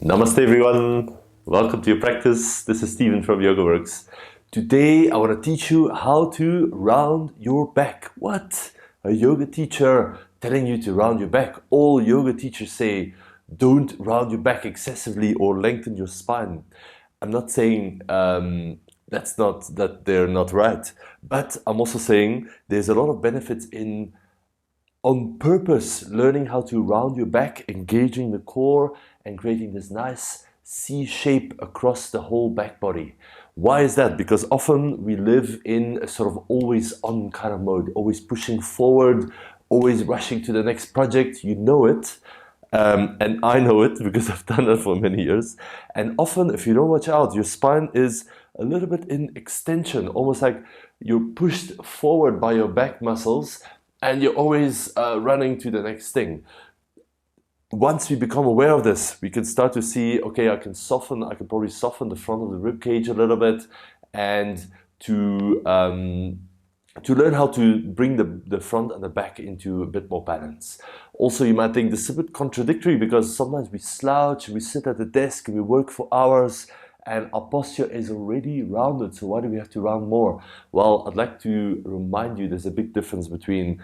Namaste everyone, welcome to your practice. This is Steven from YogaWorks. Today I want to teach you how to round your back. What? A yoga teacher telling you to round your back. All yoga teachers say don't round your back excessively or lengthen your spine. I'm not saying that they're not right, but I'm also saying there's a lot of benefits in on purpose learning how to round your back, engaging the core and creating this nice C shape across the whole back body. Why is that? Because often we live in a sort of always on kind of mode, always pushing forward, always rushing to the next project. You know it. And I know it because I've done that for many years. And often, if you don't watch out, your spine is a little bit in extension, almost like you're pushed forward by your back muscles and you're always running to the next thing. Once we become aware of this, we can start to see, okay, I can probably soften the front of the rib cage a little bit, and to learn how to bring the front and the back into a bit more balance. Also, you might think this is a bit contradictory because sometimes we slouch, we sit at the desk, and we work for hours, and our posture is already rounded, so why do we have to round more? Well, I'd like to remind you there's a big difference between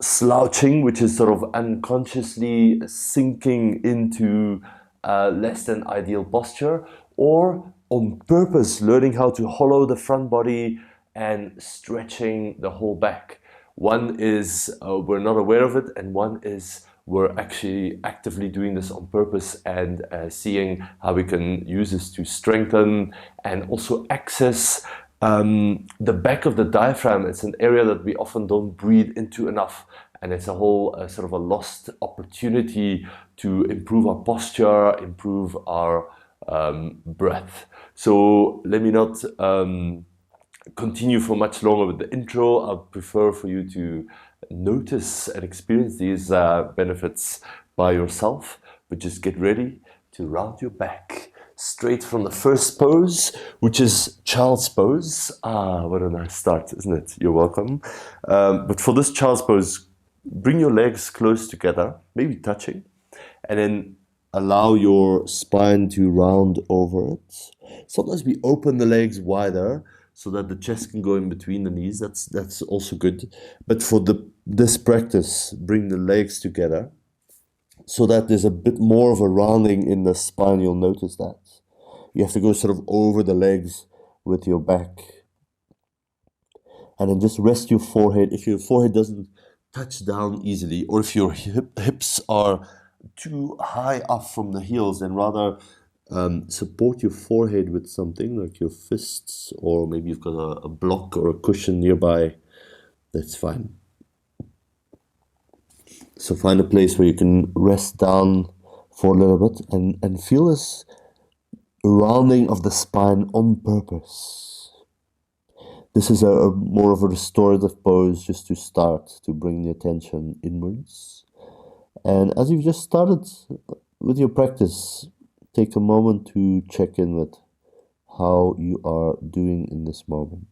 slouching, which is sort of unconsciously sinking into less than ideal posture, or on purpose learning how to hollow the front body and stretching the whole back. One is we're not aware of it, and one is we're actually actively doing this on purpose and seeing how we can use this to strengthen and also access the back of the diaphragm. It's an area that we often don't breathe into enough, and it's a whole sort of a lost opportunity to improve our posture, improve our breath. So let me not continue for much longer with the intro. I'd prefer for you to notice and experience these benefits by yourself, but just get ready to round your back straight from the first pose, which is child's pose. What a nice start, isn't it? You're welcome. But for this child's pose, bring your legs close together, maybe touching, and then allow your spine to round over it. Sometimes we open the legs wider so that the chest can go in between the knees. That's also good. But for this practice, bring the legs together so that there's a bit more of a rounding in the spine. You'll notice that. You have to go sort of over the legs with your back. And then just rest your forehead. If your forehead doesn't touch down easily, or if your hips are too high up from the heels, then rather support your forehead with something like your fists, or maybe you've got a block or a cushion nearby. That's fine. So find a place where you can rest down for a little bit and feel this rounding of the spine on purpose. This is a more of a restorative pose just to start, to bring the attention inwards. And as you've just started with your practice, take a moment to check in with how you are doing in this moment.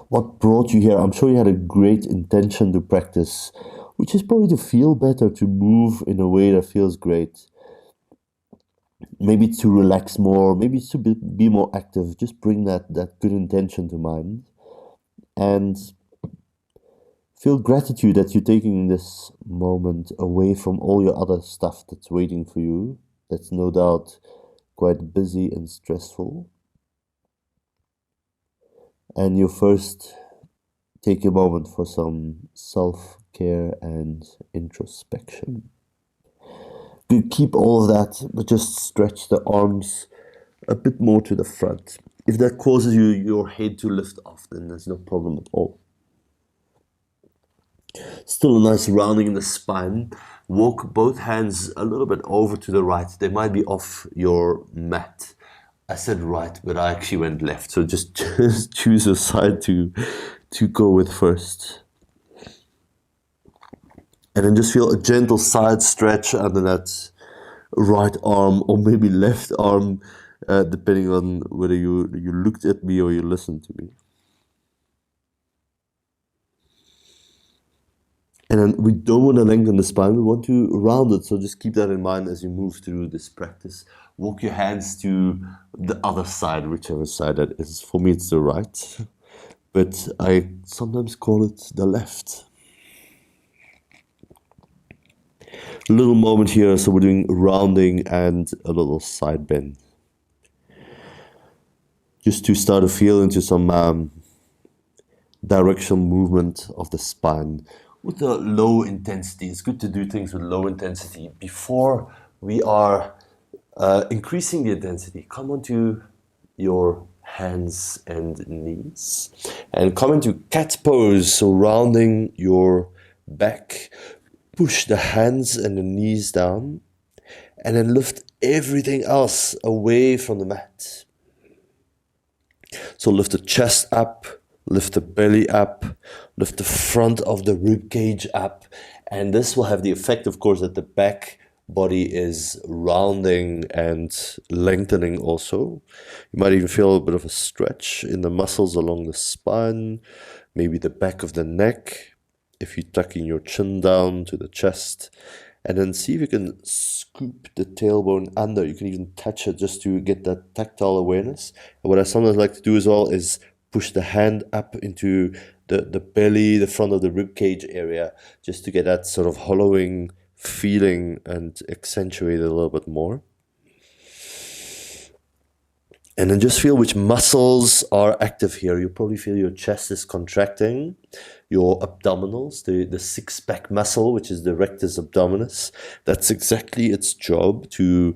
What brought you here? I'm sure you had a great intention to practice, which is probably to feel better, to move in a way that feels great. Maybe to relax more, maybe to be more active. Just bring that good intention to mind. And feel gratitude that you're taking this moment away from all your other stuff that's waiting for you. That's no doubt quite busy and stressful. And you first take a moment for some self-care and introspection. You keep all of that, but just stretch the arms a bit more to the front. If that causes your head to lift off, then there's no problem at all. Still a nice rounding in the spine. Walk both hands a little bit over to the right. They might be off your mat. I said right, but I actually went left. So just choose a side to go with first. And then just feel a gentle side stretch under that right arm, or maybe left arm, depending on whether you looked at me or you listened to me. And then we don't want to lengthen the spine, we want to round it. So just keep that in mind as you move through this practice. Walk your hands to the other side, whichever side that is. For me, it's the right, but I sometimes call it the left. A little moment here, so we're doing rounding and a little side bend. Just to start to feel into some directional movement of the spine with a low intensity. It's good to do things with low intensity before we are increasing the intensity. Come onto your hands and knees and come into cat pose, so rounding your back. Push the hands and the knees down and then lift everything else away from the mat. So lift the chest up, lift the belly up, lift the front of the rib cage up, and this will have the effect, of course, that the back body is rounding and lengthening also. You might even feel a bit of a stretch in the muscles along the spine, maybe the back of the neck, if you're tucking your chin down to the chest. And then see if you can scoop the tailbone under. You can even touch it just to get that tactile awareness. And what I sometimes like to do as well is push the hand up into the belly, the front of the rib cage area, just to get that sort of hollowing feeling and accentuate it a little bit more. And then just feel which muscles are active here. You'll probably feel your chest is contracting, your abdominals, the six-pack muscle, which is the rectus abdominis. That's exactly its job, to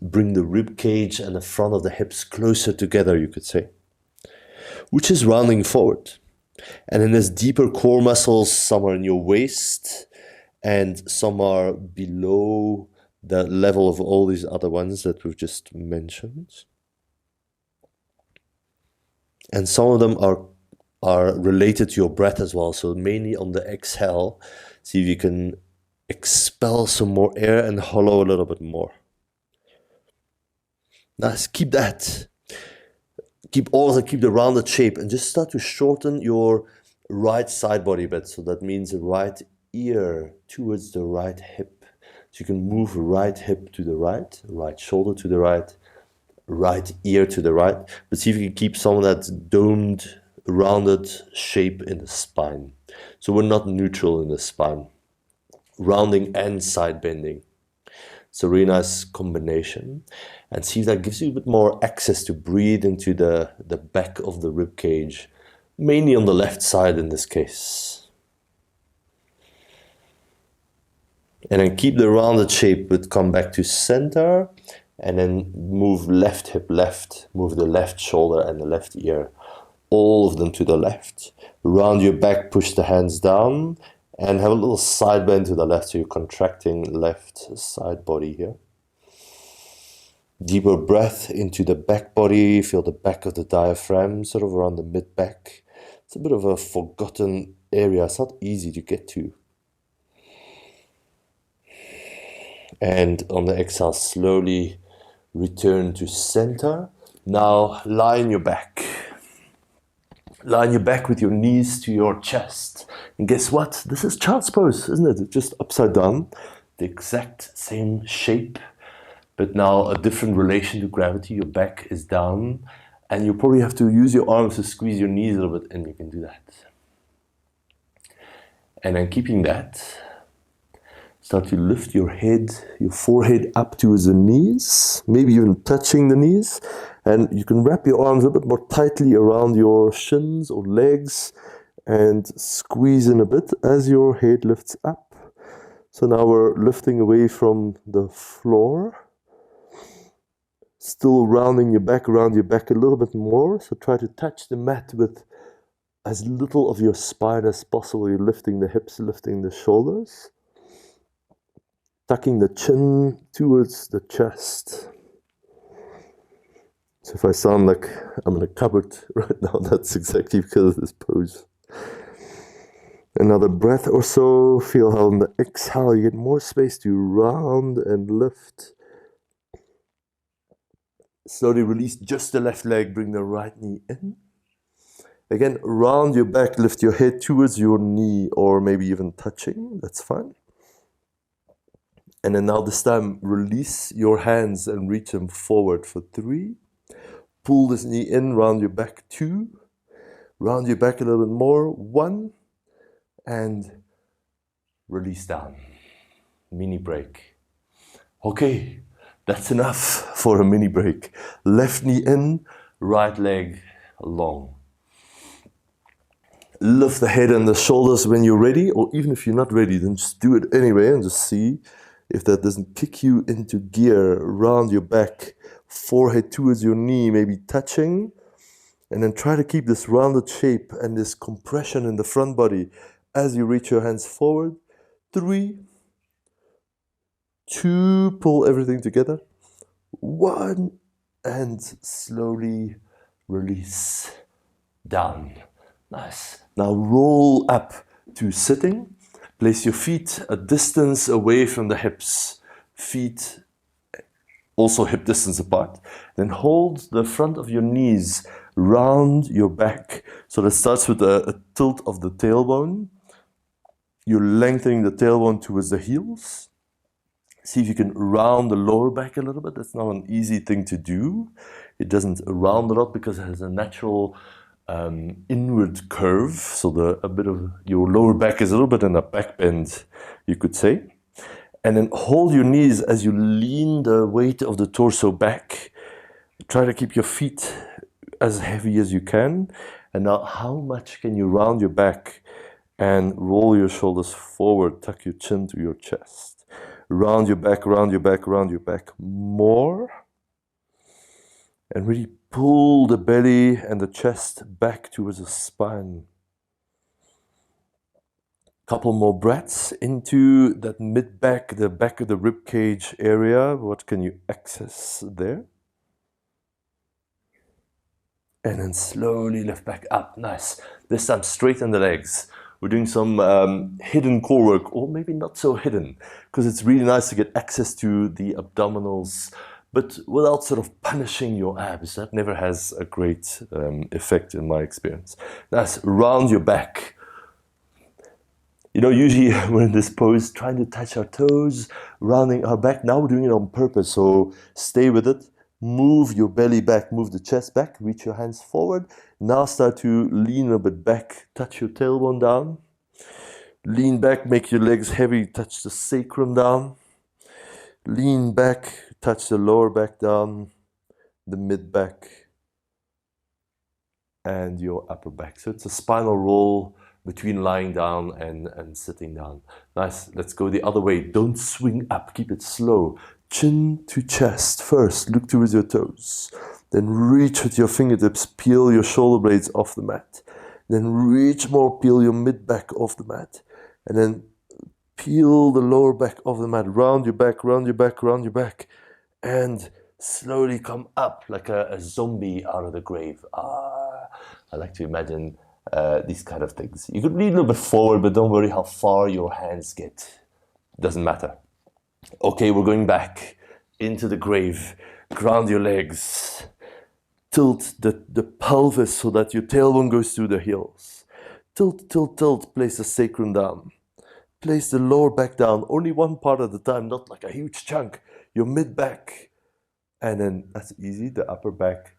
bring the rib cage and the front of the hips closer together, you could say, which is rounding forward. And then there's deeper core muscles, some are in your waist, and some are below the level of all these other ones that we've just mentioned. And some of them are related to your breath as well. So mainly on the exhale, see if you can expel some more air and hollow a little bit more. Nice, keep that. Keep the rounded shape and just start to shorten your right side body a bit. So that means the right ear towards the right hip. So you can move right hip to the right shoulder to the right ear to the right, but see if you can keep some of that domed, rounded shape in the spine. So we're not neutral in the spine. Rounding and side bending. It's a really nice combination. And see if that gives you a bit more access to breathe into the back of the rib cage, mainly on the left side in this case. And then keep the rounded shape, but come back to center. And then move left hip left, move the left shoulder and the left ear, all of them to the left. Round your back, push the hands down, and have a little side bend to the left, so you're contracting left side body here. Deeper breath into the back body, feel the back of the diaphragm, sort of around the mid-back. It's a bit of a forgotten area, it's not easy to get to. And on the exhale, slowly return to center. Now lie on your back. Lie on your back with your knees to your chest. And guess what? This is child's pose, isn't it? It's just upside down. The exact same shape, but now a different relation to gravity. Your back is down, and you probably have to use your arms to squeeze your knees a little bit, and you can do that. And then keeping that, start to lift your head, your forehead up towards the knees, maybe even touching the knees. And you can wrap your arms a bit more tightly around your shins or legs and squeeze in a bit as your head lifts up. So now we're lifting away from the floor. Still rounding your back, around your back a little bit more. So try to touch the mat with as little of your spine as possible. You're lifting the hips, lifting the shoulders. Tucking the chin towards the chest. So if I sound like I'm in a cupboard right now, that's exactly because of this pose. Another breath or so. Feel how on the exhale you get more space to round and lift. Slowly release just the left leg, bring the right knee in. Again, round your back, lift your head towards your knee or maybe even touching, that's fine. And then now this time, release your hands and reach them forward for 3. Pull this knee in, round your back, 2. Round your back a little bit more, 1. And release down. Mini break. Okay, that's enough for a mini break. Left knee in, right leg long. Lift the head and the shoulders when you're ready, or even if you're not ready, then just do it anyway and just see if that doesn't kick you into gear. Round your back, forehead towards your knee, maybe touching. And then try to keep this rounded shape and this compression in the front body as you reach your hands forward. 3, 2, pull everything together. 1, and slowly release down. Nice. Now roll up to sitting. Place your feet a distance away from the hips. Feet also hip distance apart. Then hold the front of your knees round your back. So that starts with a tilt of the tailbone. You're lengthening the tailbone towards the heels. See if you can round the lower back a little bit. That's not an easy thing to do. It doesn't round a lot because it has a natural inward curve. So a bit of your lower back is a little bit in a back bend, you could say. And then hold your knees as you lean the weight of the torso back. Try to keep your feet as heavy as you can. And now how much can you round your back and roll your shoulders forward, tuck your chin to your chest. Round your back, round your back, round your back more. And really pull the belly and the chest back towards the spine. Couple more breaths into that mid-back, the back of the rib cage area. What can you access there? And then slowly lift back up. Nice. This time straighten the legs. We're doing some hidden core work, or maybe not so hidden, because it's really nice to get access to the abdominals, but without sort of punishing your abs. That never has a great effect in my experience. Nice. Round your back. You know, usually we're in this pose trying to touch our toes, rounding our back. Now we're doing it on purpose, so stay with it. Move your belly back, move the chest back, reach your hands forward. Now start to lean a bit back, touch your tailbone down. Lean back, make your legs heavy, touch the sacrum down. Lean back, touch the lower back down, the mid back, and your upper back. So it's a spinal roll between lying down and sitting down. Nice, let's go the other way. Don't swing up, keep it slow. Chin to chest first, look towards your toes. Then reach with your fingertips, peel your shoulder blades off the mat. Then reach more, peel your mid back off the mat. And then peel the lower back off the mat. Round your back, round your back, round your back. And slowly come up like a zombie out of the grave. I like to imagine these kind of things. You could lean a little bit forward, but don't worry how far your hands get. Doesn't matter. Okay, we're going back into the grave. Ground your legs. Tilt the pelvis so that your tailbone goes through the heels. Tilt, tilt, tilt. Place the sacrum down. Place the lower back down. Only one part at a time, not like a huge chunk. Your mid back. And then that's easy, the upper back.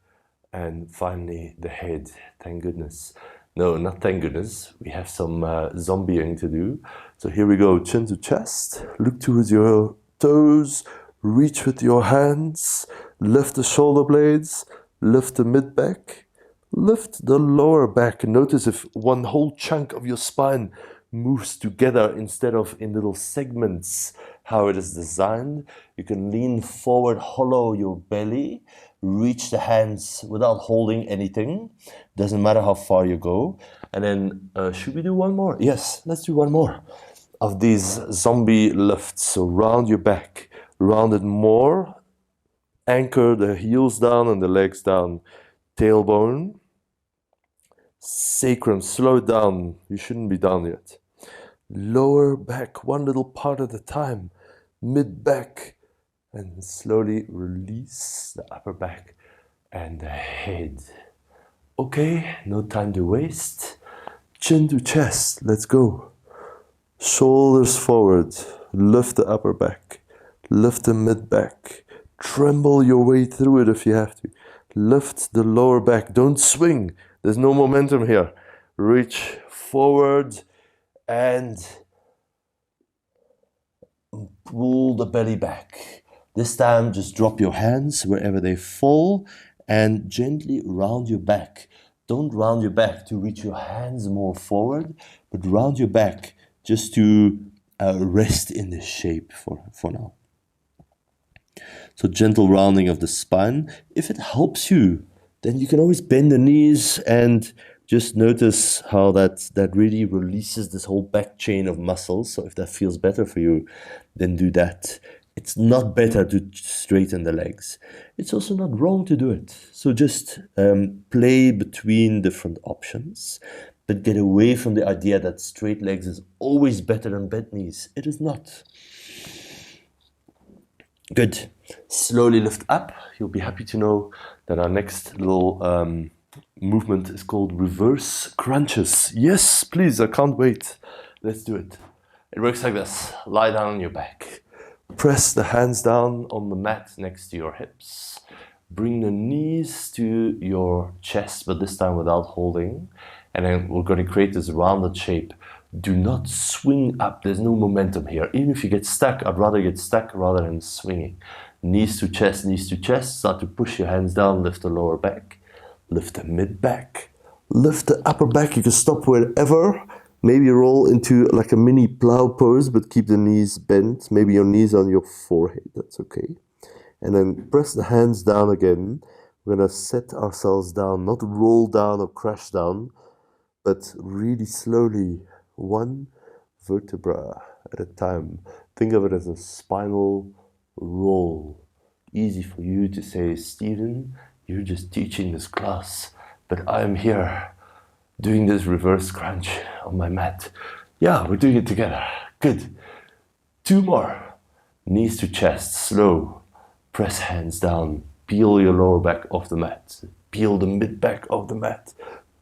And finally, the head. Thank goodness. No, not thank goodness. We have some zombieing to do. So here we go, chin to chest. Look towards your toes. Reach with your hands. Lift the shoulder blades. Lift the mid back. Lift the lower back. Notice if one whole chunk of your spine moves together instead of in little segments, how it is designed. You can lean forward, hollow your belly. Reach the hands without holding anything. Doesn't matter how far you go. And then, should we do one more? Yes, let's do one more of these zombie lifts. So round your back, round it more. Anchor the heels down and the legs down. Tailbone. Sacrum, slow it down. You shouldn't be down yet. Lower back, one little part at a time. Mid back. And slowly release the upper back and the head. Okay, no time to waste. Chin to chest, let's go. Shoulders forward, lift the upper back, lift the mid back, tremble your way through it if you have to. Lift the lower back, don't swing, there's no momentum here. Reach forward and pull the belly back. This time just drop your hands wherever they fall and gently round your back. Don't round your back to reach your hands more forward, but round your back just to rest in this shape for now. So gentle rounding of the spine. If it helps you, then you can always bend the knees and just notice how that really releases this whole back chain of muscles. So if that feels better for you, then do that. It's not better to straighten the legs. It's also not wrong to do it. So just play between different options, but get away from the idea that straight legs is always better than bent knees. It is not. Good. Slowly lift up. You'll be happy to know that our next little movement is called reverse crunches. Yes, please, I can't wait. Let's do it. It works like this. Lie down on your back. Press the hands down on the mat next to your hips. Bring the knees to your chest, but this time without holding. And then we're going to create this rounded shape. Do not swing up. There's no momentum here. Even if you get stuck, I'd rather get stuck rather than swinging. Knees to chest, knees to chest. Start to push your hands down, lift the lower back. Lift the mid back. Lift the upper back. You can stop wherever. Maybe roll into like a mini plough pose, but keep the knees bent. Maybe your knees on your forehead. That's okay. And then press the hands down again. We're going to set ourselves down, not roll down or crash down, but really slowly, one vertebra at a time. Think of it as a spinal roll. Easy for you to say, Stephen, you're just teaching this class, but I'm here doing this reverse crunch on my mat. Yeah, we're doing it together. Good. 2 more. Knees to chest, slow. Press hands down. Peel your lower back off the mat. Peel the mid back off the mat.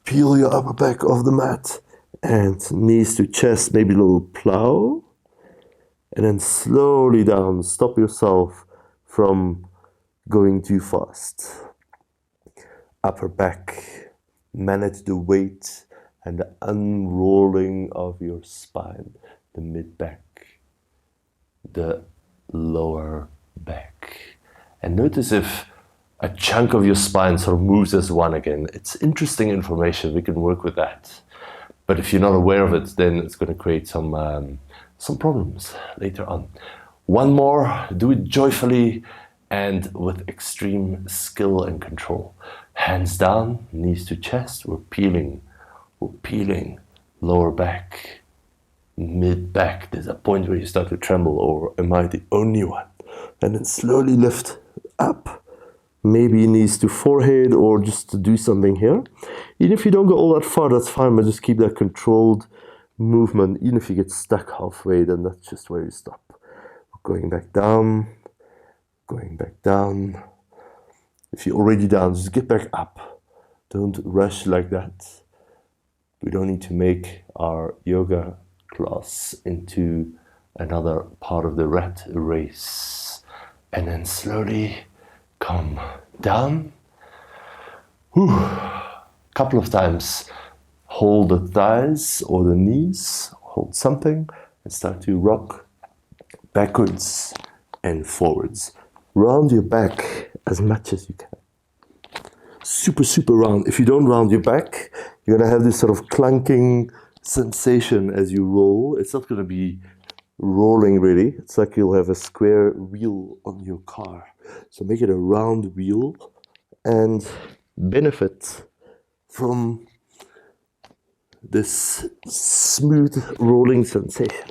Peel your upper back off the mat. And knees to chest, maybe a little plough. And then slowly down. Stop yourself from going too fast. Upper back. Manage the weight and the unrolling of your spine. The mid back. The lower back. And notice if a chunk of your spine sort of moves as one again. It's interesting information. We can work with that. But if you're not aware of it, then it's going to create some problems later on. 1 more. Do it joyfully and with extreme skill and control. Hands down, knees to chest. We're peeling. Lower back, mid back. There's a point where you start to tremble, or am I the only one? And then slowly lift up. Maybe knees to forehead, or just to do something here. Even if you don't go all that far, that's fine, but just keep that controlled movement. Even if you get stuck halfway, then that's just where you stop. Going back down. If you're already down, just get back up. Don't rush like that. We don't need to make our yoga class into another part of the rat race. And then slowly come down. Couple of times. Hold the thighs or the knees. Hold something and start to rock backwards and forwards. Round your back as much as you can. Super round. If you don't round your back, you're going to have this sort of clunking sensation as you roll. It's not going to be rolling really. It's like you'll have a square wheel on your car. So make it a round wheel and benefit from this smooth rolling sensation.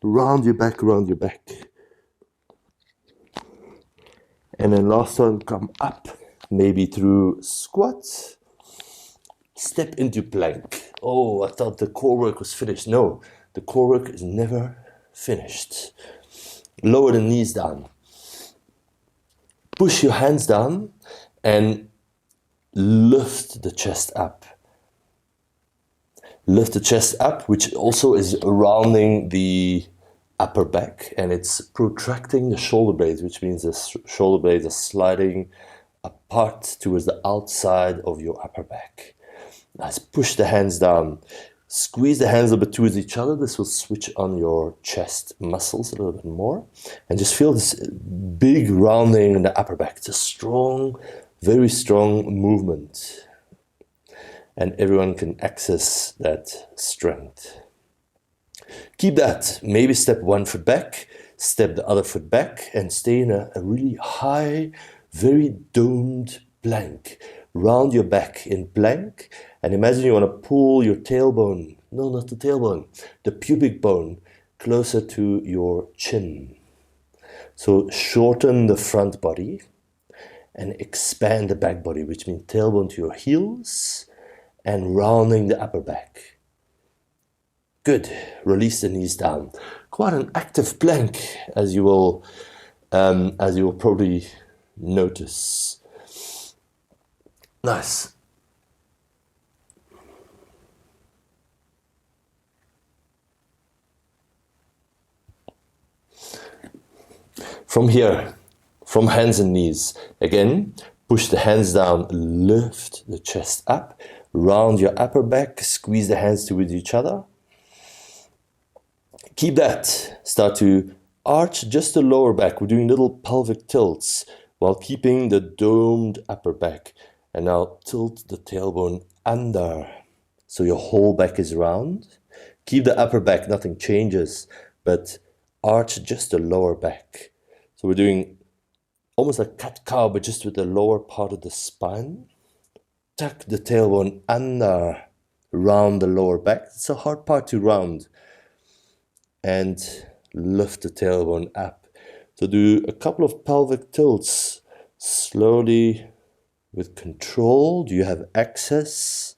Round your back. And then last one, come up, maybe through squat. Step into plank. Oh, I thought the core work was finished. No, the core work is never finished. Lower the knees down. Push your hands down and lift the chest up. Lift the chest up, which also is rounding the upper back, and it's protracting the shoulder blades, which means the shoulder blades are sliding apart towards the outside of your upper back. Nice. Push the hands down. Squeeze the hands a bit towards each other. This will switch on your chest muscles a little bit more. And just feel this big rounding in the upper back. It's a strong, very strong movement. And everyone can access that strength. Keep that. Maybe step one foot back, step the other foot back, and stay in a really high, very domed plank. Round your back in plank, and imagine you want to pull your tailbone, no, not the tailbone, the pubic bone, closer to your chin. So shorten the front body and expand the back body, which means tailbone to your heels and rounding the upper back. Good. Release the knees down. Quite an active plank, as you will probably notice. Nice. From here, from hands and knees, again, push the hands down, lift the chest up, round your upper back, squeeze the hands towards each other. Keep that. Start to arch just the lower back. We're doing little pelvic tilts while keeping the domed upper back. And now tilt the tailbone under. So your whole back is round. Keep the upper back, nothing changes, but arch just the lower back. So we're doing almost like cat-cow, but just with the lower part of the spine. Tuck the tailbone under, round the lower back. It's a hard part to round. And lift the tailbone up. So do a couple of pelvic tilts slowly with control. Do you have access?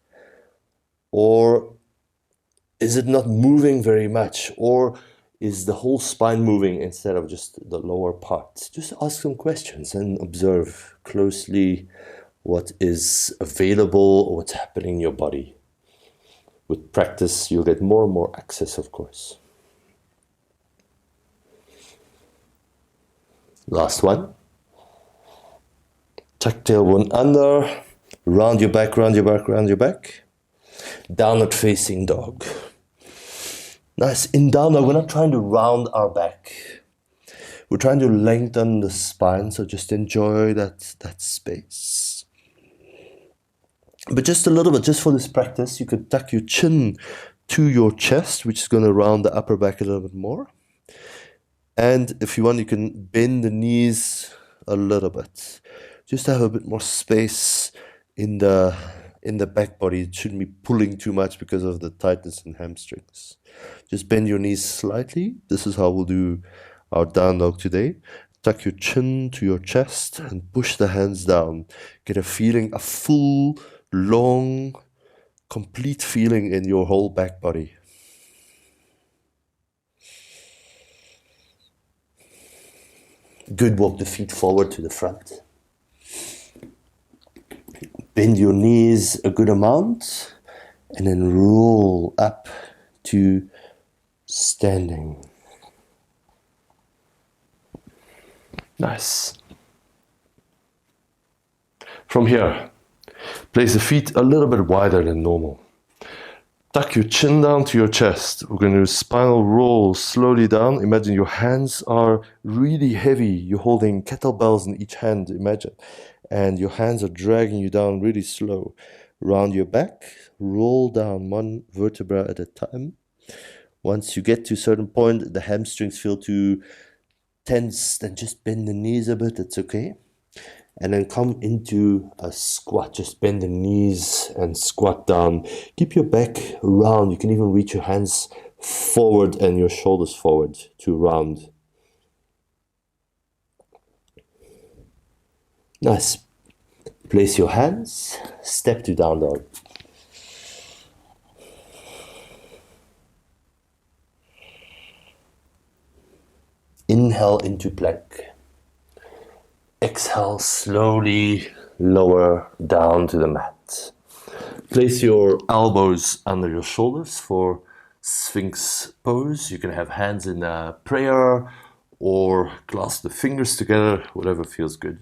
Or is it not moving very much? Or is the whole spine moving instead of just the lower part? Just ask some questions and observe closely what is available or what's happening in your body. With practice, you'll get more and more access, of course. Last one. Tuck tailbone under, round your back, round your back, round your back. Downward facing dog. Nice. In down dog, we're not trying to round our back. We're trying to lengthen the spine, so just enjoy that space. But just a little bit, just for this practice, you could tuck your chin to your chest, which is going to round the upper back a little bit more. And if you want, you can bend the knees a little bit. Just to have a bit more space in the back body. It shouldn't be pulling too much because of the tightness in hamstrings. Just bend your knees slightly. This is how we'll do our down dog today. Tuck your chin to your chest and push the hands down. Get a feeling, a full, long, complete feeling in your whole back body. Good. Walk the feet forward to the front. Bend your knees a good amount and then roll up to standing. Nice. From here, place the feet a little bit wider than normal. Tuck your chin down to your chest. We're going to spinal roll slowly down. Imagine your hands are really heavy. You're holding kettlebells in each hand, imagine. And your hands are dragging you down really slow. Round your back, roll down one vertebra at a time. Once you get to a certain point, the hamstrings feel too tense, then just bend the knees a bit, it's okay. And then come into a squat. Just bend the knees and squat down. Keep your back round. You can even reach your hands forward and your shoulders forward to round. Nice. Place your hands. Step to down dog. Inhale into plank. Exhale, slowly lower down to the mat. Place your elbows under your shoulders for Sphinx pose. You can have hands in prayer or clasp the fingers together, whatever feels good.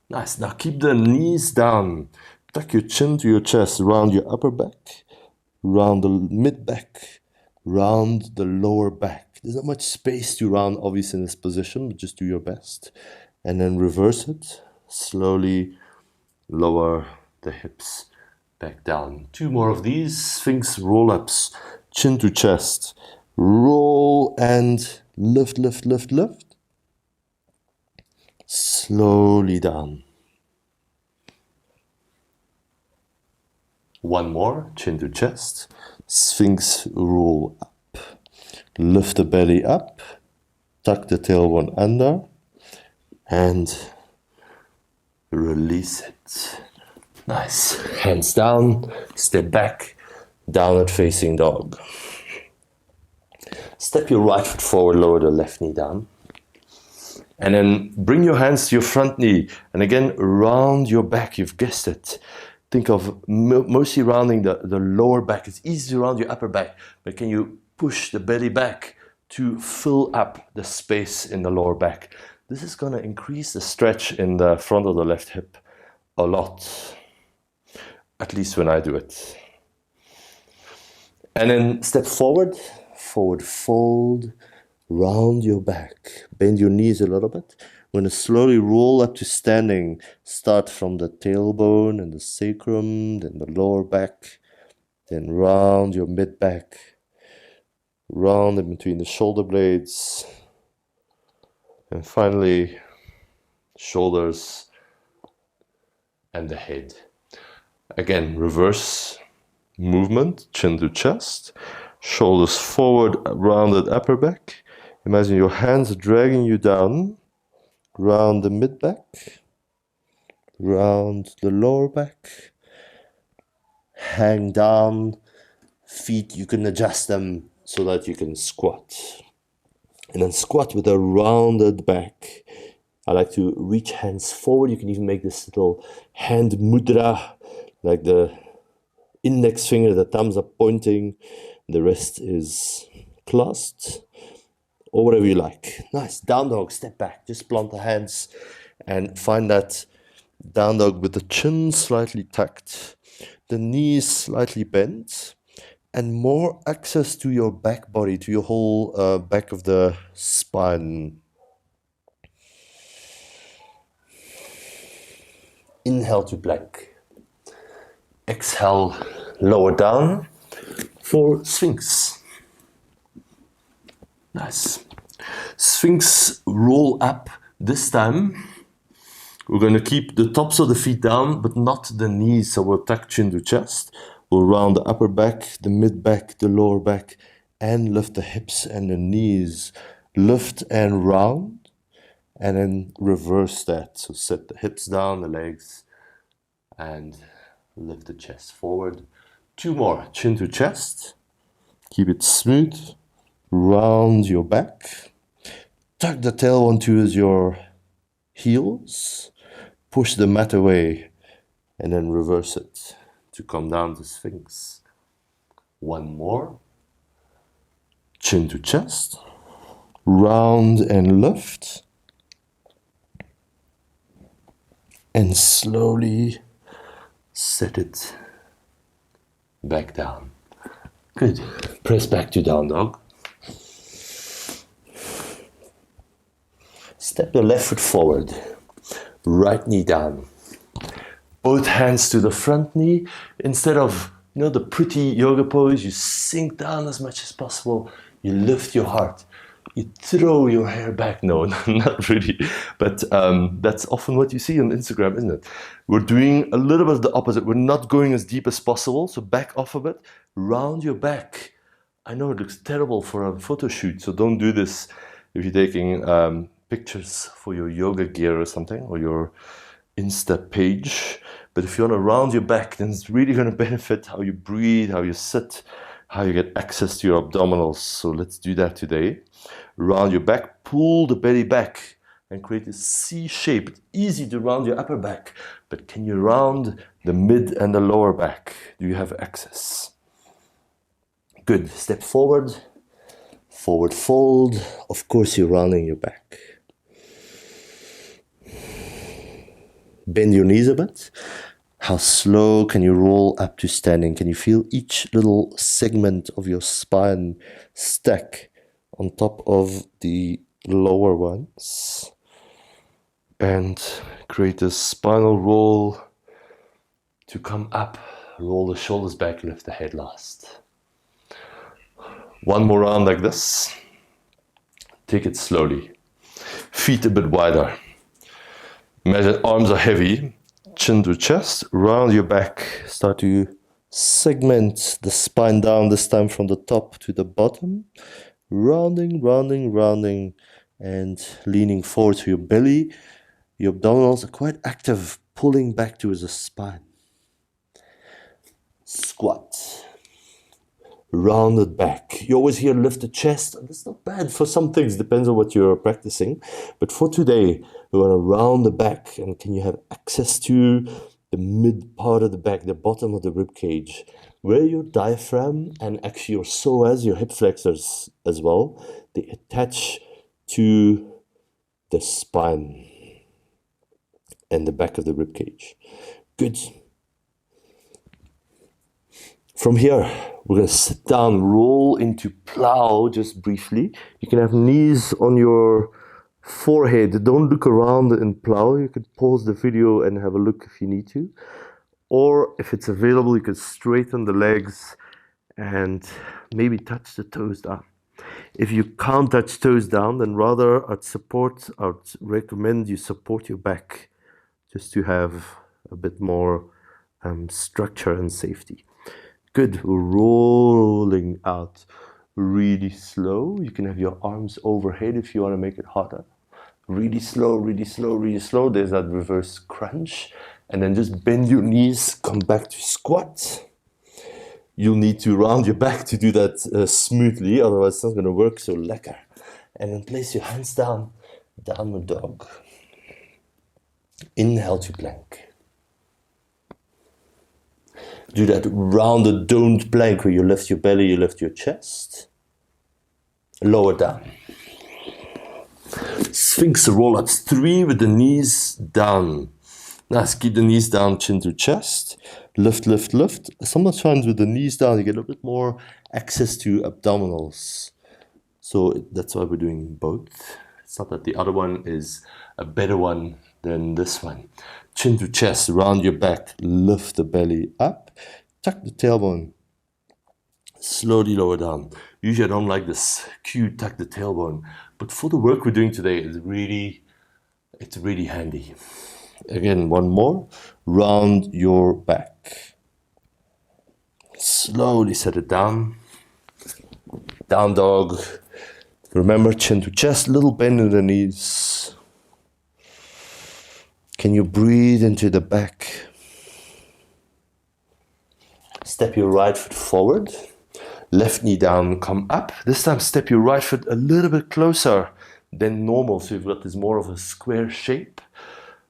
Nice. Now keep the knees down. Tuck your chin to your chest, round your upper back, round the mid back, round the lower back. There's not much space to round, obviously, in this position, but just do your best. And then reverse it. Slowly lower the hips back down. 2 more of these. Sphinx roll-ups. Chin to chest. Roll and lift, lift, lift, lift. Slowly down. 1 more. Chin to chest. Sphinx roll up. Lift the belly up. Tuck the tailbone under. And release it. Nice. Hands down. Step back. Downward facing dog. Step your right foot forward. Lower the left knee down. And then bring your hands to your front knee. And again, round your back. You've guessed it. Think of mostly rounding the lower back. It's easy to round your upper back. But can you push the belly back to fill up the space in the lower back? This is going to increase the stretch in the front of the left hip a lot. At least when I do it. And then step forward. Forward fold. Round your back. Bend your knees a little bit. We're going to slowly roll up to standing. Start from the tailbone and the sacrum, then the lower back. Then round your mid back. Round in between the shoulder blades. And finally, shoulders and the head. Again, reverse movement, chin to chest. Shoulders forward, rounded upper back. Imagine your hands dragging you down. Round the mid back. Round the lower back. Hang down. Feet, you can adjust them so that you can squat. And then squat with a rounded back. I like to reach hands forward. You can even make this little hand mudra, like the index finger, the thumbs up pointing. The rest is clasped, or whatever you like. Nice. Down dog, step back. Just plant the hands and find that down dog with the chin slightly tucked, the knees slightly bent, and more access to your back body, to your whole back of the spine. Inhale to plank. Exhale, lower down for Sphinx. Nice. Sphinx roll up. This time we're going to keep the tops of the feet down, but not the knees. So we'll tuck chin to chest. We'll round the upper back, the mid back, the lower back, and lift the hips and the knees. Lift and round, and then reverse that. So set the hips down, the legs, and lift the chest forward. 2 more, chin to chest. Keep it smooth. Round your back. Tuck the tailbone towards your heels. Push the mat away, and then reverse it to come down to Sphinx. 1 more. Chin to chest. Round and lift. And slowly set it back down. Good. Press back to down dog. Step the left foot forward. Right knee down. Both hands to the front knee. Instead of, the pretty yoga pose, you sink down as much as possible. You lift your heart. You throw your hair back. No, not really. But that's often what you see on Instagram, isn't it? We're doing a little bit of the opposite. We're not going as deep as possible. So back off a bit. Round your back. I know it looks terrible for a photo shoot. So don't do this if you're taking pictures for your yoga gear or something, or your Insta page. But if you want to round your back, then it's really going to benefit how you breathe, how you sit, how you get access to your abdominals. So let's do that today. Round your back, pull the belly back, and create a C shape. It's easy to round your upper back, but can you round the mid and the lower back? Do you have access? Good. Step forward, forward fold. Of course, you're rounding your back. Bend your knees a bit. How slow can you roll up to standing? Can you feel each little segment of your spine stack on top of the lower ones? And create a spinal roll to come up. Roll the shoulders back, lift the head last. One more round like this. Take it slowly. Feet a bit wider. Imagine arms are heavy. Chin to chest, round your back, start to segment the spine down, this time from the top to the bottom, rounding, rounding, rounding, and leaning forward to your belly. Your abdominals are quite active, pulling back towards the spine. Squat. Rounded back. You always hear lift the chest, and that's not bad for some things, depends on what you're practicing. But for today, we want to round the back, and can you have access to the mid part of the back, the bottom of the rib cage, where your diaphragm and actually your psoas, your hip flexors as well, they attach to the spine and the back of the rib cage. Good. From here, we're going to sit down, roll into plough just briefly. You can have knees on your forehead. Don't look around in plough. You can pause the video and have a look if you need to. Or if it's available, you can straighten the legs and maybe touch the toes down. If you can't touch toes down, then rather I'd recommend you support your back just to have a bit more structure and safety. Good. Rolling out really slow. You can have your arms overhead if you want to make it harder. Really slow, really slow, really slow. There's that reverse crunch. And then just bend your knees, come back to squat. You'll need to round your back to do that smoothly, otherwise it's not going to work so lekker. And then place your hands down, downward dog. Inhale to plank. Do that rounded domed plank where you lift your belly, you lift your chest. Lower down. Sphinx roll-ups, 3 with the knees down. Nice, keep the knees down, chin to chest. Lift, lift, lift. Sometimes with the knees down, you get a bit more access to abdominals. So that's why we're doing both. It's not that the other one is a better one than this one. Chin to chest, round your back, lift the belly up, tuck the tailbone, slowly lower down. Usually I don't like this cue, tuck the tailbone, but for the work we're doing today, it's really handy. Again, one more, round your back. Slowly set it down, down dog. Remember, chin to chest, little bend in the knees. Can you breathe into the back? Step your right foot forward. Left knee down, come up. This time step your right foot a little bit closer than normal. So you've got this more of a square shape.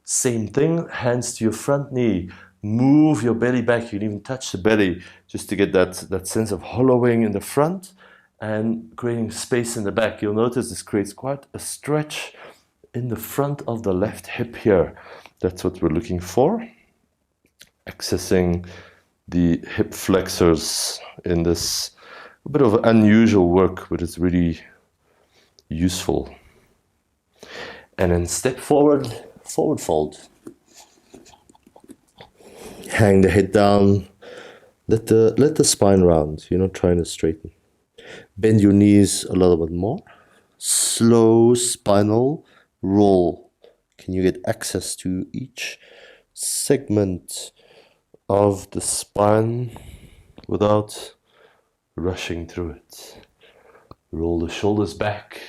Same thing, hands to your front knee. Move your belly back. You can even touch the belly just to get that sense of hollowing in the front and creating space in the back. You'll notice this creates quite a stretch in the front of the left hip here. That's what we're looking for. Accessing the hip flexors in this a bit of unusual work, but it's really useful. And then step forward, forward fold. Hang the head down. Let the spine round. You're not trying to straighten. Bend your knees a little bit more. Slow spinal roll. Can you get access to each segment of the spine without rushing through it? Roll the shoulders back.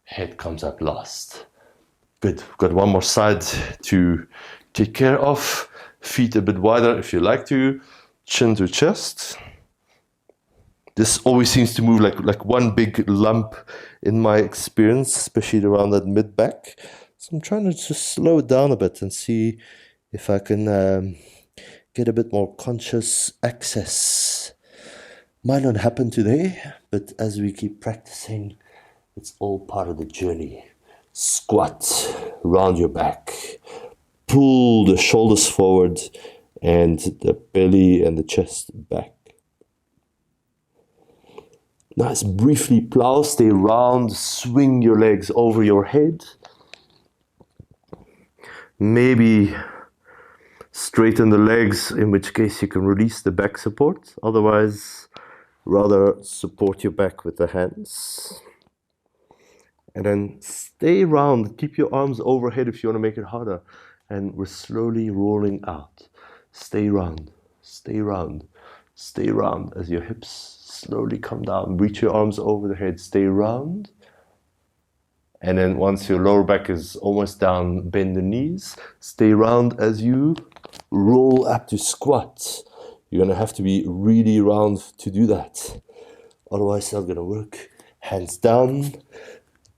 Head comes up last. Good. We've got one more side to take care of. Feet a bit wider if you like to. Chin to chest. This always seems to move like one big lump in my experience, especially around that mid back. So I'm trying to just slow it down a bit and see if I can get a bit more conscious access. Might not happen today, but as we keep practicing, it's all part of the journey. Squat, round your back, pull the shoulders forward and the belly and the chest back. Nice, briefly plough, stay round, swing your legs over your head. Maybe straighten the legs, in which case you can release the back support. Otherwise, rather support your back with the hands. And then stay round, keep your arms overhead if you want to make it harder. And we're slowly rolling out. Stay round, stay round, stay round as your hips slowly come down. Reach your arms over the head, stay round. And then once your lower back is almost down, bend the knees. Stay round as you roll up to squat. You're going to have to be really round to do that. Otherwise, it's not going to work. Hands down.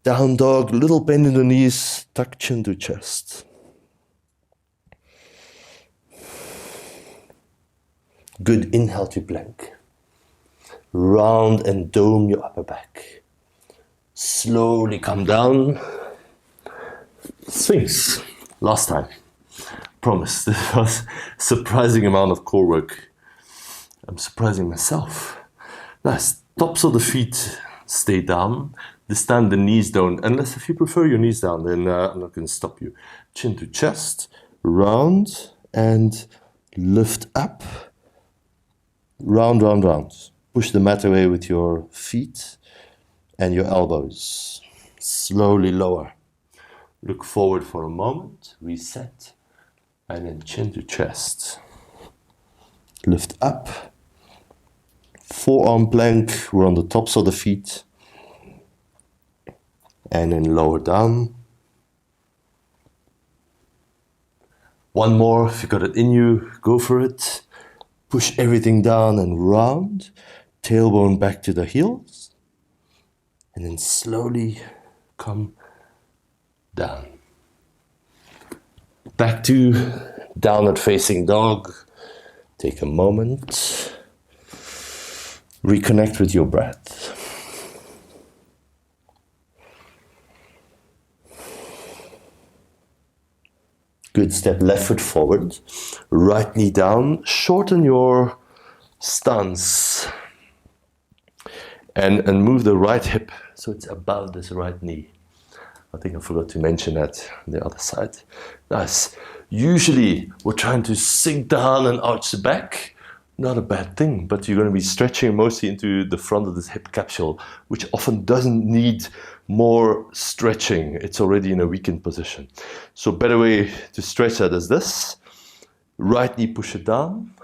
Down dog, little bend in the knees, tuck chin to chest. Good inhale to plank. Round and dome your upper back. Slowly come down. Sphinx. Last time. Promise. This was a surprising amount of core work. I'm surprising myself. Nice. Tops of the feet stay down. This time the knees don't. Unless if you prefer your knees down, then I'm not going to stop you. Chin to chest. Round and lift up. Round, round, round. Push the mat away with your feet and your elbows. Slowly lower. Look forward for a moment. Reset. And then chin to chest. Lift up. Forearm plank. We're on the tops of the feet. And then lower down. One more. If you got it in you, go for it. Push everything down and round. Tailbone back to the heels. And then slowly come down. Back to downward facing dog. Take a moment. Reconnect with your breath. Good, step left foot forward. Right knee down. Shorten your stance. And move the right hip so it's above this right knee. I think I forgot to mention that on the other side. Nice. Usually we're trying to sink down and arch the back. Not a bad thing, but you're going to be stretching mostly into the front of this hip capsule, which often doesn't need more stretching. It's already in a weakened position. So better way to stretch that is this. Right knee, push it down.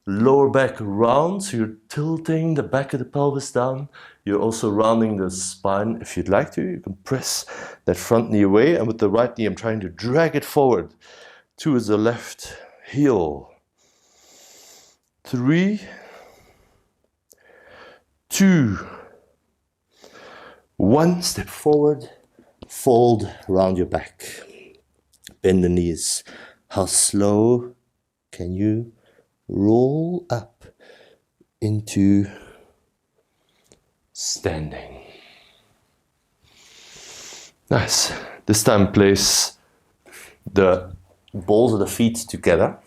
Lower back round, so you're tilting the back of the pelvis down. You're also rounding the spine if you'd like to. You can press that front knee away, and with the right knee I'm trying to drag it forward towards the left heel. 3, 2, 1. Step forward, fold around your back. Bend the knees. How slow can you roll up into standing? Nice. This time place the balls of the feet together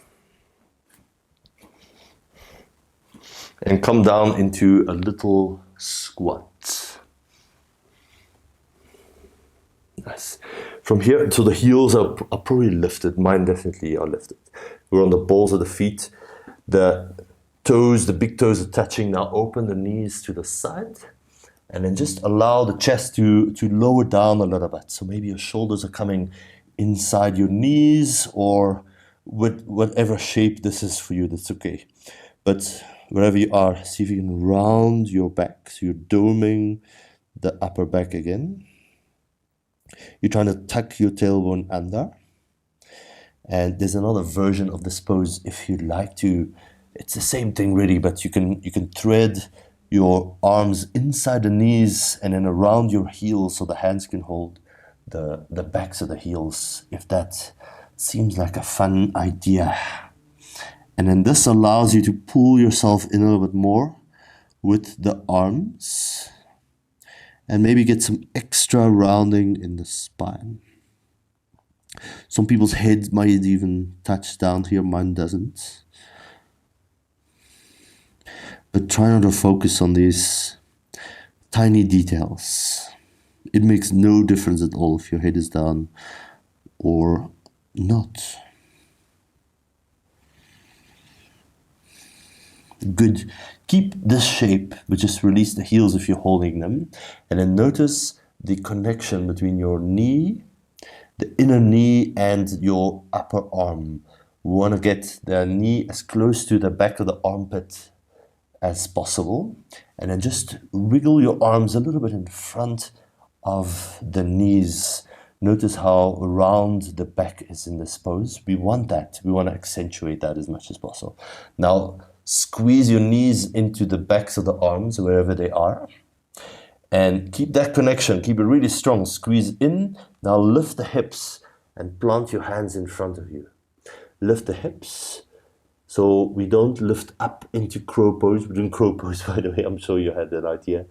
and come down into a little squat. Nice. From here, so the heels are probably lifted. Mine definitely are lifted. We're on the balls of the feet. The toes, the big toes are touching. Now open the knees to the side. And then just allow the chest to lower down a little bit. So maybe your shoulders are coming inside your knees, or with whatever shape this is for you, that's okay. But wherever you are, see if you can round your back. So you're doming the upper back again. You're trying to tuck your tailbone under. And there's another version of this pose if you'd like to. It's the same thing really, but you can thread your arms inside the knees and then around your heels so the hands can hold the backs of the heels, if that seems like a fun idea. And then this allows you to pull yourself in a little bit more with the arms and maybe get some extra rounding in the spine. Some people's heads might even touch down here, mine doesn't. But try not to focus on these tiny details. It makes no difference at all if your head is down or not. Good. Keep this shape, but just release the heels if you're holding them. And then notice the connection between your knee, the inner knee, and your upper arm. We want to get the knee as close to the back of the armpit as possible. And then just wiggle your arms a little bit in front of the knees. Notice how round the back is in this pose. We want that. We want to accentuate that as much as possible. Now, squeeze your knees into the backs of the arms, wherever they are. And keep that connection. Keep it really strong. Squeeze in. Now lift the hips and plant your hands in front of you. Lift the hips. So we don't lift up into crow pose. We're doing crow pose, by the way. I'm sure you had that idea.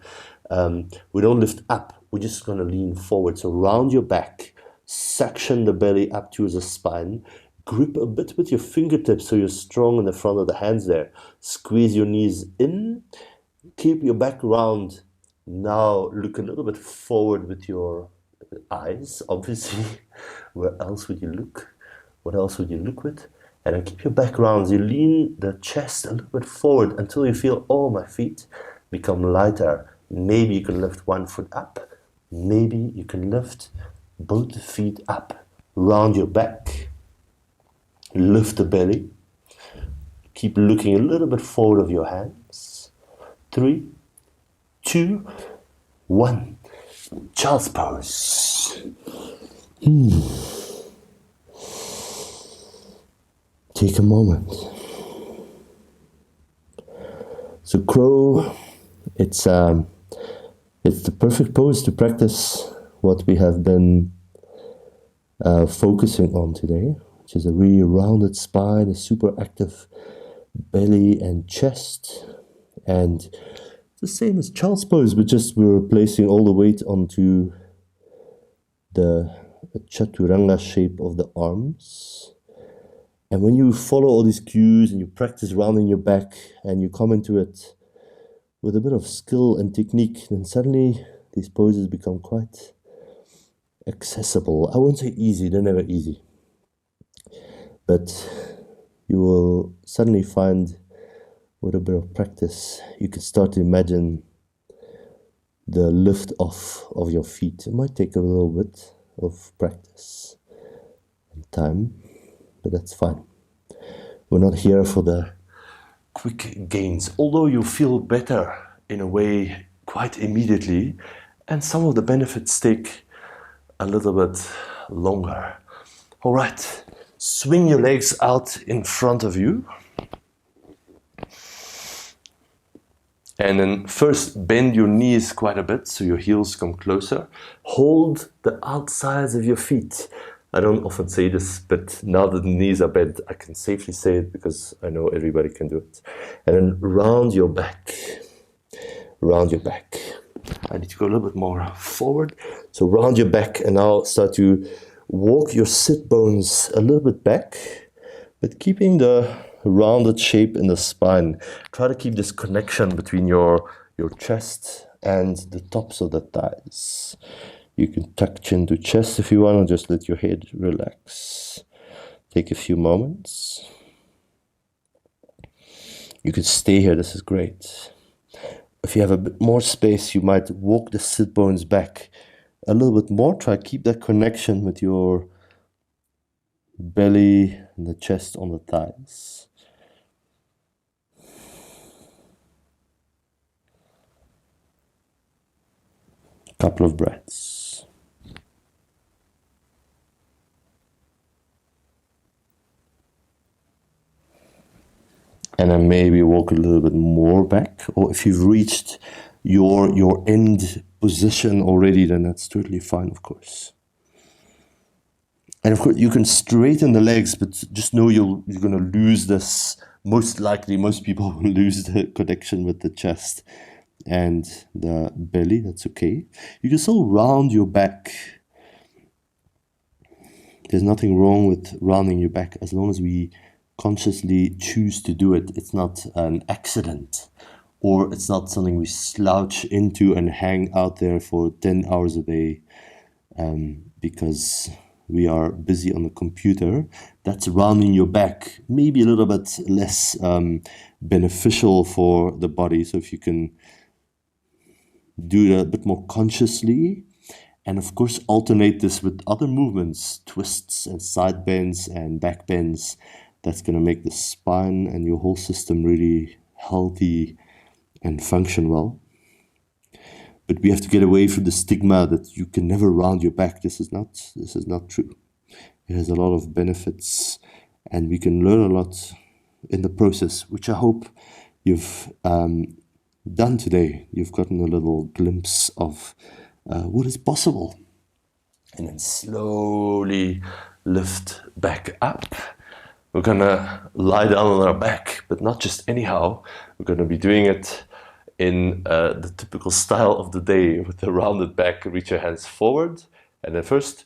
We don't lift up. We're just going to lean forward. So round your back. Suction the belly up towards the spine. Grip a bit with your fingertips so you're strong in the front of the hands there. Squeeze your knees in. Keep your back round. Now look a little bit forward with your eyes, obviously. Where else would you look? What else would you look with? And then keep your back round. You lean the chest a little bit forward until you feel, oh, my feet become lighter. Maybe you can lift one foot up. Maybe you can lift both feet up. Round your back. Lift the belly. Keep looking a little bit forward of your hands. 3, 2, 1. Child's pose. Take a moment. So crow, it's the perfect pose to practice what we have been focusing on today, which is a really rounded spine, a super active belly and chest. And it's the same as child's pose, but just we're placing all the weight onto the chaturanga shape of the arms. And when you follow all these cues and you practice rounding your back and you come into it with a bit of skill and technique, then suddenly these poses become quite accessible. I won't say easy, they're never easy. But you will suddenly find with a bit of practice, you can start to imagine the lift off of your feet. It might take a little bit of practice and time, but that's fine. We're not here for the quick gains, although you feel better in a way quite immediately, and some of the benefits take a little bit longer. All right, swing your legs out in front of you. And then first bend your knees quite a bit so your heels come closer. Hold the outsides of your feet. I don't often say this, but now that the knees are bent, I can safely say it because I know everybody can do it. And then round your back. Round your back. I need to go a little bit more forward. So round your back and now start to walk your sit bones a little bit back, but keeping the rounded shape in the spine. Try to keep this connection between your chest and the tops of the thighs. You can tuck chin to chest if you want, or just let your head relax. Take a few moments. You could stay here, this is great. If you have a bit more space, you might walk the sit bones back a little bit more. Try to keep that connection with your belly and the chest on the thighs. Couple of breaths. And then maybe walk a little bit more back, or if you've reached your end position already, then that's totally fine, of course. And of course, you can straighten the legs, but just know you're going to lose this. Most likely, most people will lose the connection with the chest and the belly. That's okay. You can still round your back. There's nothing wrong with rounding your back as long as we consciously choose to do it. It's not an accident, or it's not something we slouch into and hang out there for 10 hours a day because we are busy on the computer. That's rounding your back, maybe a little bit less beneficial for the body. So if you can do it a bit more consciously, and of course alternate this with other movements, twists and side bends and back bends, that's going to make the spine and your whole system really healthy and function well. But we have to get away from the stigma that you can never round your back. This is not true. It has a lot of benefits, and we can learn a lot in the process, which I hope you've done today. You've gotten a little glimpse of what is possible. And then slowly lift back up. We're gonna lie down on our back, but not just anyhow. We're gonna be doing it in the typical style of the day with the rounded back. Reach your hands forward, and then first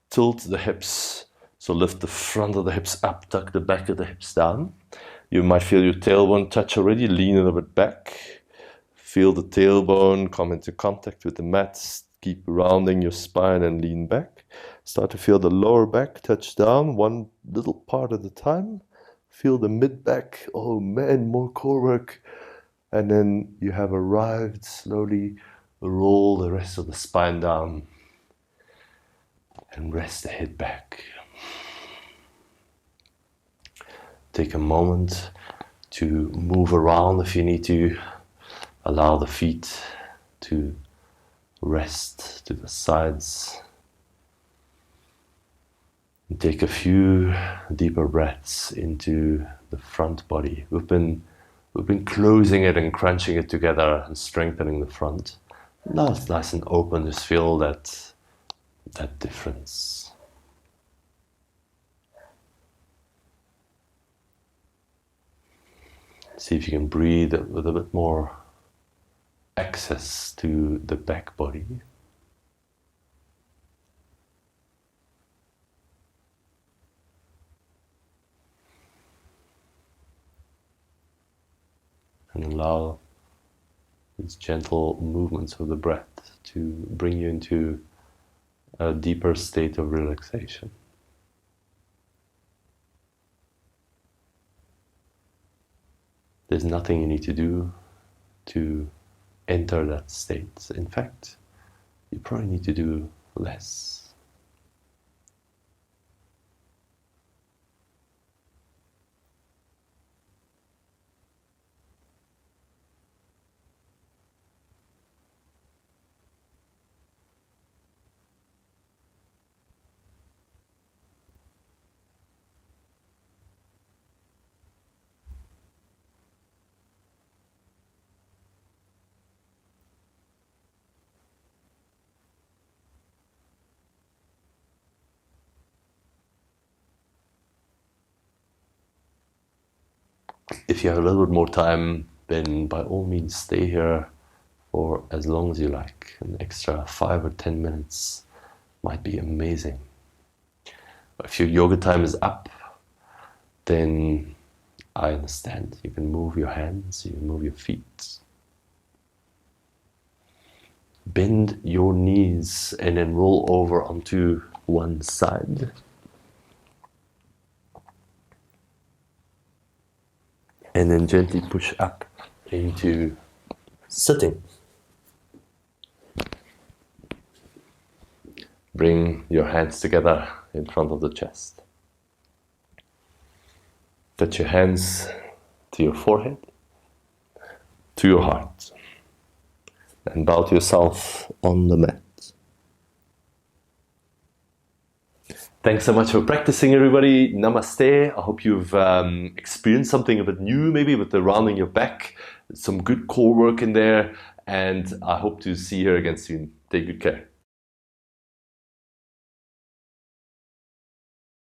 tilt the hips. So lift the front of the hips up, tuck the back of the hips down. You might feel your tailbone touch already, lean a little bit back. Feel the tailbone come into contact with the mat. Keep rounding your spine and lean back. Start to feel the lower back touch down, one little part at a time. Feel the mid back. Oh man, more core work. And then you have arrived. Slowly roll the rest of the spine down and rest the head back. Take a moment to move around if you need to. Allow the feet to rest to the sides. And take a few deeper breaths into the front body. We've been closing it and crunching it together and strengthening the front. Now it's nice and open. Just feel that difference. See if you can breathe with a bit more access to the back body. And allow these gentle movements of the breath to bring you into a deeper state of relaxation. There's nothing you need to do to enter that state. In fact, you probably need to do less. If you have a little bit more time, then by all means stay here for as long as you like. An extra 5 or 10 minutes might be amazing. If your yoga time is up, then I understand. You can move your hands, you can move your feet. Bend your knees and then roll over onto one side. And then gently push up into sitting. Bring your hands together in front of the chest. Touch your hands to your forehead, to your heart, and bow to yourself on the mat. Thanks so much for practicing, everybody. Namaste. I hope you've experienced something a bit new, maybe with the rounding your back. Some good core work in there. And I hope to see you here again soon. Take good care.